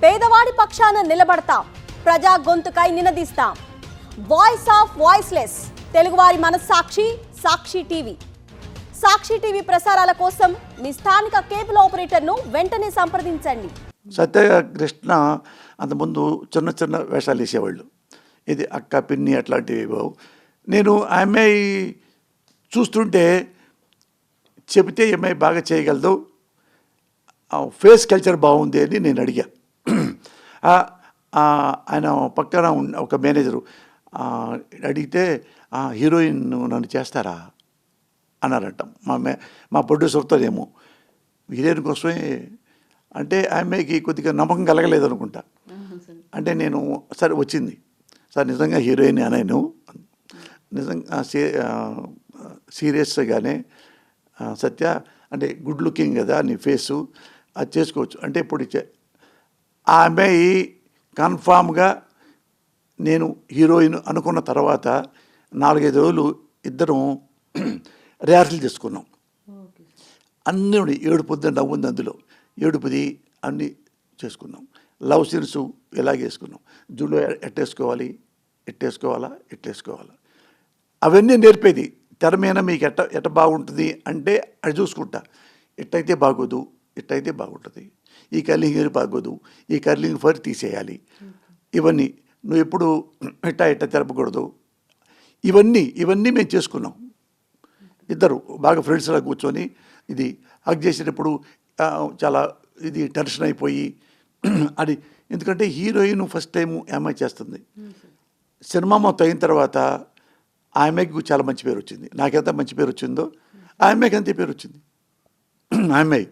పేదవాడి పక్షాన నిలబడతాం, ప్రజా గొంతుకై నినదిస్తాం. వాయిస్ ఆఫ్ వాయిస్లెస్, తెలుగువారి మనస్సాక్షి సాక్షి టీవీ. సాక్షి టీవీ ప్రసారాల కోసం మీ స్థానిక కేబుల్ ఆపరేటర్ను వెంటనే సంప్రదించండి. సత్యకృష్ణ అంతకుముందు చిన్న చిన్న వేషాలు వేసేవాళ్ళు, ఇది అక్క పిన్ని అట్లాంటివి. నేను ఆ అమ్మాయి చూస్తుంటే చెబితే ఈ అమ్మాయి బాగా చేయగలదు, ఫేస్ కల్చర్ బాగుంది అని నేను అడిగా. ఆయన పక్కన ఒక మేనేజరు అడిగితే హీరోయిన్ నన్ను చేస్తారా అన్నారట. మా ప్రొడ్యూసర్తోనేమో హీరోయిన్ కోసమే అంటే ఆమెకి కొద్దిగా నమ్మకం కలగలేదు అనుకుంటా. అంటే నేను సరే వచ్చింది సార్, నిజంగా హీరోయిన్ అనను, నిజంగా సీరియస్గానే సత్య అంటే గుడ్ లుకింగ్ కదా నీ ఫేసు, అది చేసుకోవచ్చు అంటే ఇప్పుడు ఆ అమ్మాయి కన్ఫామ్గా నేను హీరోయిన్ అనుకున్న తర్వాత 4-5 రోజులు ఇద్దరం రిహార్సల్ చేసుకున్నాం. అన్నీ 7 పొద్దున నవ్వుంది, అందులో 7 అన్నీ చేసుకున్నాం. లవ్ సీన్స్ ఇలాగే వేసుకున్నాం, జులో ఎట్టేసుకోవాలి, ఎట్టేసుకోవాలా అవన్నీ నేర్పేది. తెర మీద మీకు ఎట్ట బాగుంటుంది అంటే అది చూసుకుంటా, ఎట్టయితే బాగోదు, ఎట్టయితే బాగుంటుంది, ఈ కర్లింగ్ హెయిర్ బాగోదు, ఈ కర్లింగ్ ఫర్ తీసేయాలి, ఇవన్నీ నువ్వు ఎప్పుడు ఎట్ట తెరపకూడదు, ఇవన్నీ మేము చేసుకున్నాం. ఇద్దరు బాగా ఫ్రెండ్స్లా కూర్చొని ఇది హక్ చేసేటప్పుడు చాలా ఇది టెన్షన్ అయిపోయి అది, ఎందుకంటే హీరోయిన్ ఫస్ట్ టైం అమ్మాయి చేస్తుంది. సినిమా మొత్తం అయిన తర్వాత ఆ అమ్మాయికి చాలా మంచి పేరు వచ్చింది. నాకెంత మంచి పేరు వచ్చిందో ఆ అమ్మాయికి అంతే పేరు వచ్చింది. ఆ అమ్మాయి